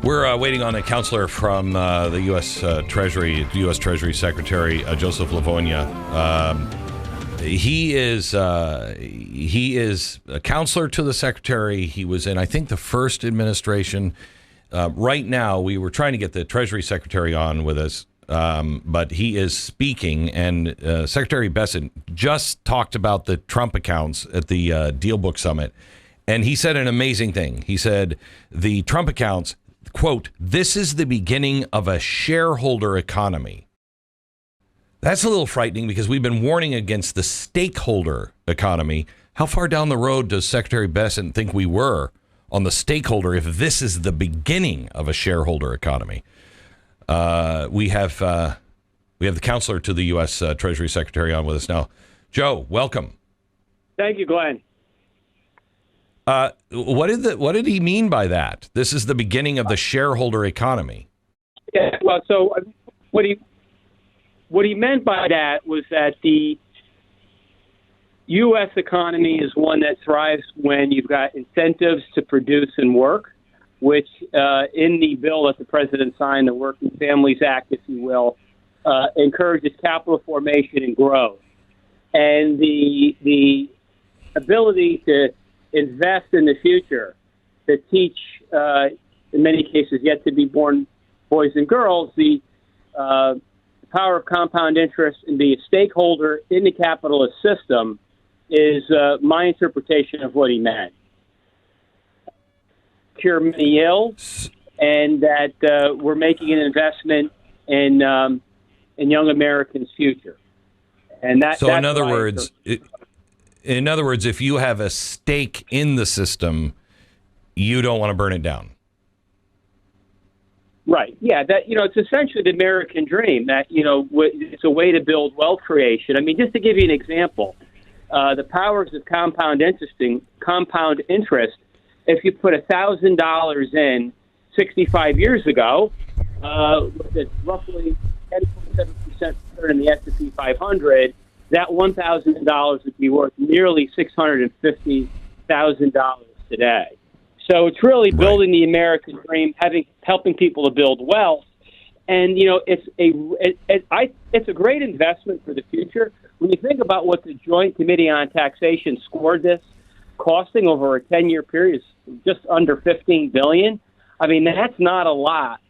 We're waiting on a counselor from the U.S. Treasury Secretary Joseph Lavorgna. He is a counselor to the secretary. He was in, I think, the first administration. Right now, we were trying to get the Treasury Secretary on with us, but he is speaking, and Secretary Bessent just talked about the Trump accounts at the Deal Book Summit, and he said an amazing thing. He said the Trump accounts, quote, "This is the beginning of a shareholder economy." That's a little frightening because we've been warning against the stakeholder economy. How far down the road does Secretary Bessent think we were on the stakeholder if this is the beginning of a shareholder economy? We have the counselor to the U.S. Treasury Secretary on with us now. Joe, welcome. Thank you, Glenn. What did he mean by that? This is the beginning of the shareholder economy. Yeah, well, so what he meant by that was that the U.S. economy is one that thrives when you've got incentives to produce and work, which in the bill that the president signed, the Working Families Act, if you will, encourages capital formation and growth. And the ability to invest in the future, to teach, in many cases, yet to be born boys and girls, the power of compound interest and be a stakeholder in the capitalist system is my interpretation of what he meant. Cure many ills, and that we're making an investment in young Americans' future. And that. So, in other words, if you have a stake in the system, you don't want to burn it down. Right. Yeah. That, it's essentially the American dream. That, it's a way to build wealth creation. I mean, just to give you an example, the powers of compound interest. If you put $1,000 in 65 years ago, it's roughly 10.7% return in the S&P 500. That $1,000 would be worth nearly $650,000 today. So it's really building the American dream, helping people to build wealth, and it's a great investment for the future. When you think about what the Joint Committee on Taxation scored this, costing over a 10-year period is just under $15 billion. I mean, that's not a lot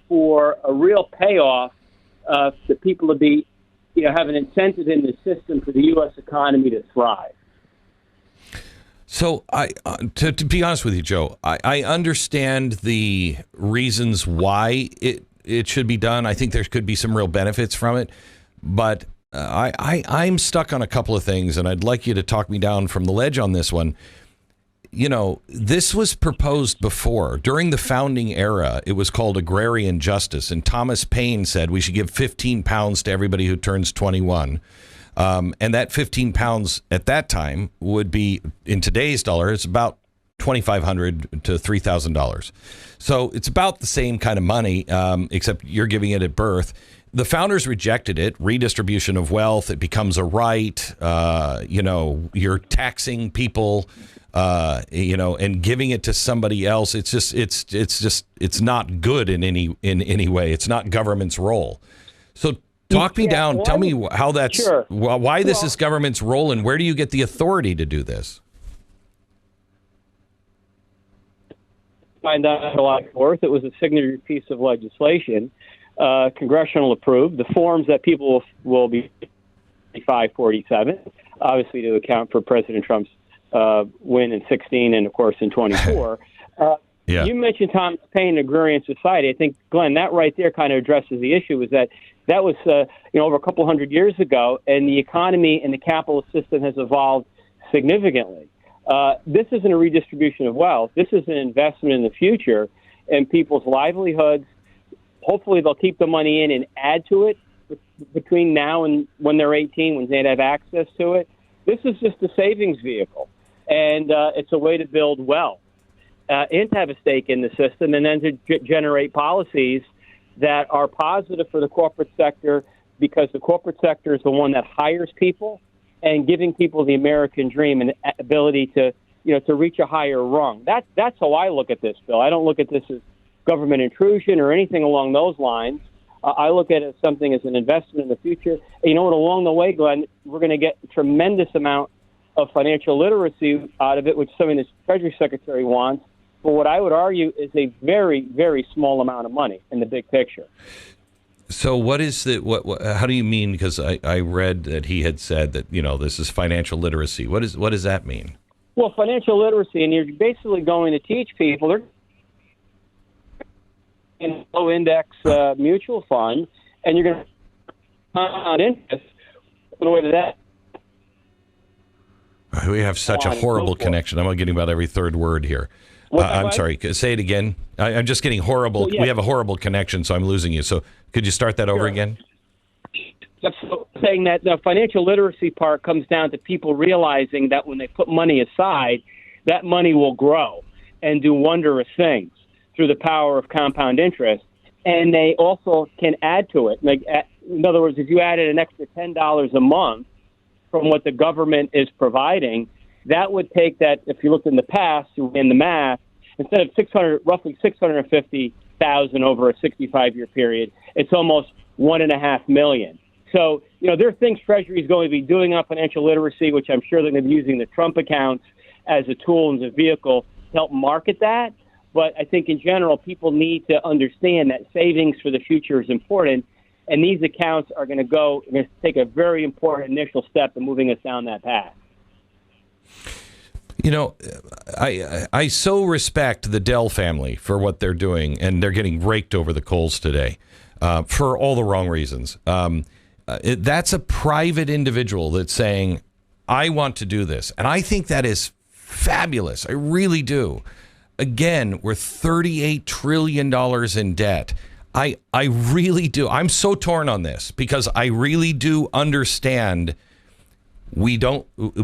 for a real payoff for people to be, have an incentive in the system for the U.S. economy to thrive. So, to be honest with you, Joe, I understand the reasons why it should be done. I think there could be some real benefits from it, but I'm stuck on a couple of things, and I'd like you to talk me down from the ledge on this one. This was proposed before. During the founding era, it was called agrarian justice, and Thomas Paine said we should give 15 pounds to everybody who turns 21. And that 15 pounds at that time would be, in today's dollars, about $2,500 to $3,000. So it's about the same kind of money, except you're giving it at birth. The founders rejected it. Redistribution of wealth, it becomes a right. You're taxing people, and giving it to somebody else. It's not good in any way. It's not government's role. So talk me down. Tell me how that's why this is government's role, and where do you get the authority to do this? Find out July 4th. It was a signature piece of legislation, congressional approved. The forms that people will be 547, obviously to account for President Trump's win in 16 and, of course, in 24. Yeah. You mentioned Thomas Paine, Agrarian Society. I think, Glenn, that right there kind of addresses the issue. Is that was over a couple hundred years ago, and the economy and the capitalist system has evolved significantly. This isn't a redistribution of wealth. This is an investment in the future and people's livelihoods. Hopefully, they'll keep the money in and add to it between now and when they're 18, when they have access to it. This is just a savings vehicle, and it's a way to build wealth and to have a stake in the system, and then to generate policies that are positive for the corporate sector, because the corporate sector is the one that hires people and giving people the American dream and ability to reach a higher rung. That's how I look at this, Bill. I don't look at this as government intrusion or anything along those lines. I look at it as something as an investment in the future. And you know what? Along the way, Glenn, we're going to get a tremendous amount of financial literacy out of it, which something the Treasury Secretary wants. But what I would argue is a very, very small amount of money in the big picture. So what is what how do you mean? Because I read that he had said that, this is financial literacy. What does that mean? Well, financial literacy, and you're basically going to teach people, they're in low index mutual fund, and you're going to compound interest in a way to that. We have such a horrible connection. I'm getting about every third word here. I'm sorry. Say it again. I'm just getting horrible. Well, yeah. We have a horrible connection, so I'm losing you. So could you start that over again? So saying that the financial literacy part comes down to people realizing that when they put money aside, that money will grow and do wondrous things through the power of compound interest. And they also can add to it. Like, in other words, if you added an extra $10 a month from what the government is providing, that would take that, if you looked in the past, in the math, instead of roughly 650,000 over a 65-year period, it's almost 1.5 million. So, there are things Treasury is going to be doing on financial literacy, which I'm sure they're going to be using the Trump accounts as a tool and as a vehicle to help market that. But I think in general, people need to understand that savings for the future is important, and these accounts are going to take a very important initial step in moving us down that path. I so respect the Dell family for what they're doing, and they're getting raked over the coals today for all the wrong reasons. That's a private individual that's saying, I want to do this. And I think that is fabulous. I really do. Again, we're $38 trillion in debt. I really do. I'm so torn on this because I really do understand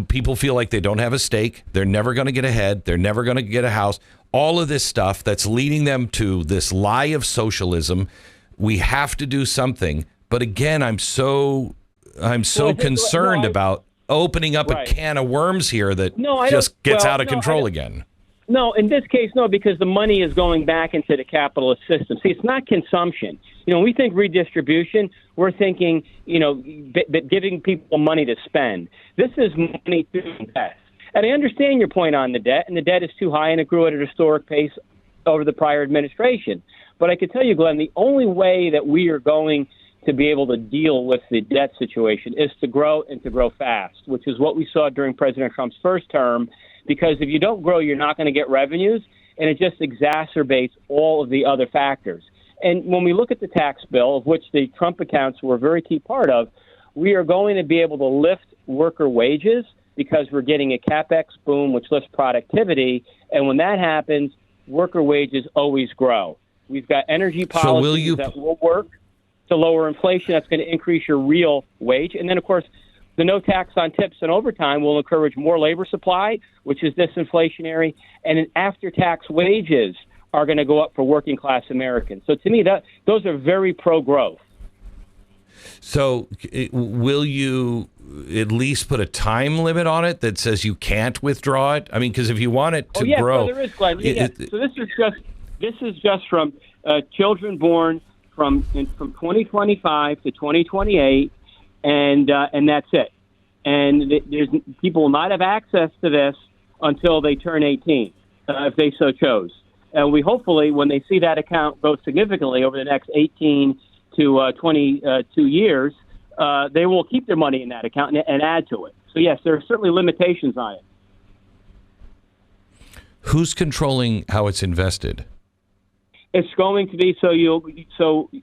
people feel like they don't have a stake. They're never going to get ahead. They're never going to get a house. All of this stuff that's leading them to this lie of socialism. We have to do something. But again, I'm so concerned about opening up a can of worms here that just gets out of control again. No, in this case, no, because the money is going back into the capitalist system. See, it's not consumption. When we think redistribution, we're thinking, giving people money to spend. This is money to invest. And I understand your point on the debt, and the debt is too high, and it grew at a historic pace over the prior administration. But I can tell you, Glenn, the only way that we are going to be able to deal with the debt situation is to grow and to grow fast, which is what we saw during President Trump's first term. Because if you don't grow, you're not going to get revenues, and it just exacerbates all of the other factors. And when we look at the tax bill, of which the Trump accounts were a very key part of, we are going to be able to lift worker wages because we're getting a CapEx boom, which lifts productivity. And when that happens, worker wages always grow. We've got energy policies that will work to lower inflation. That's going to increase your real wage. And then, of course, the no tax on tips and overtime will encourage more labor supply, which is disinflationary, and after-tax wages are going to go up for working-class Americans. So to me, those are very pro-growth. So will you at least put a time limit on it that says you can't withdraw it? I mean, because if you want it to grow... So there is, Glenn. So this is just from children born from 2025 to 2028, and that's it. And people will not have access to this until they turn 18, if they so chose. And we hopefully, when they see that account grow significantly over the next 18 to 22 years, they will keep their money in that account and add to it. So, yes, there are certainly limitations on it. Who's controlling how it's invested? It's going to be so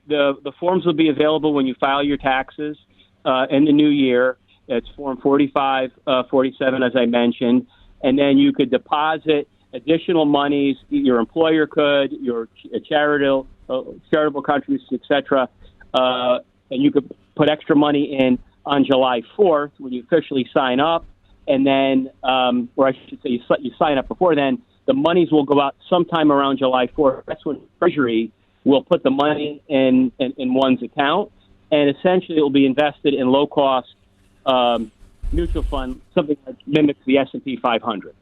the forms will be available when you file your taxes in the new year. It's Form 45, 47, as I mentioned. And then you could deposit additional monies. Your employer could, your charitable contributions, et cetera. And you could put extra money in on July 4th when you officially sign up. And then, or I should say you sign up before then, the monies will go out sometime around July 4th. That's when Treasury will put the money in one's account. And essentially it will be invested in low-cost mutual fund, something that mimics the S&P 500.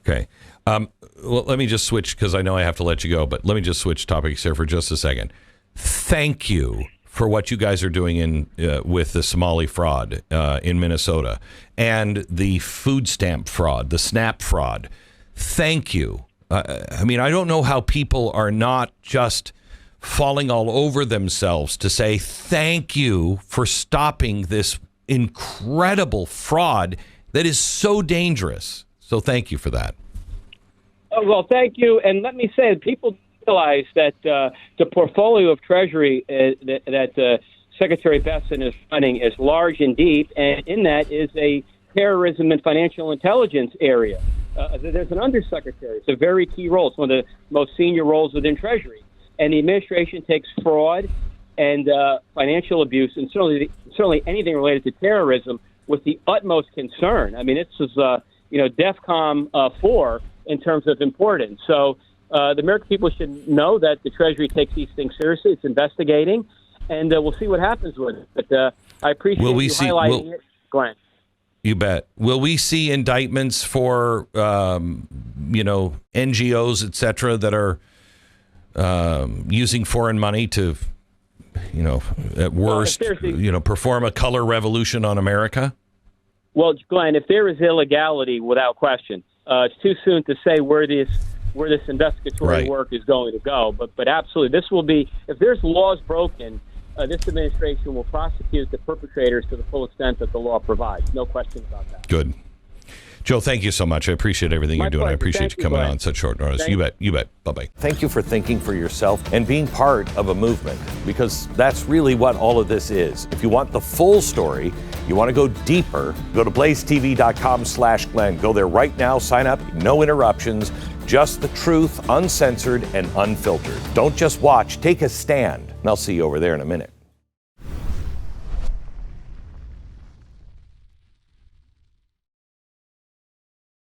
Okay. Well, let me just switch because I know I have to let you go, but let me just switch topics here for just a second. Thank you for what you guys are doing with the Somali fraud in Minnesota and the food stamp fraud, the SNAP fraud. Thank you. I mean, I don't know how people are not just falling all over themselves to say thank you for stopping this incredible fraud that is so dangerous. So thank you for that. Oh, well, thank you. And let me say, people realize that the portfolio of Treasury that Secretary Bessent is running is large and deep, and in that is a terrorism and financial intelligence area. There's an undersecretary. It's a very key role. It's one of the most senior roles within Treasury. And the administration takes fraud and financial abuse, and certainly anything related to terrorism, with the utmost concern. I mean, this is DEFCON 4 in terms of importance. So the American people should know that the Treasury takes these things seriously. It's investigating, and we'll see what happens with it. But I appreciate highlighting it, Glenn. You bet. Will we see indictments for NGOs, et cetera, that are using foreign money to, at worst, perform a color revolution on America? Well, Glenn, if there is illegality, without question, it's too soon to say where this investigatory work is going to go. But absolutely, this will be, if there's laws broken, this administration will prosecute the perpetrators to the full extent that the law provides. No question about that. Good. Joe, thank you so much. I appreciate everything you're doing. I appreciate you coming on such short notice. You bet. Bye-bye. Thank you for thinking for yourself and being part of a movement, because that's really what all of this is. If you want the full story, you want to go deeper, go to blazetv.com/Glenn. Go there right now, sign up, no interruptions, just the truth, uncensored and unfiltered. Don't just watch, take a stand. And I'll see you over there in a minute.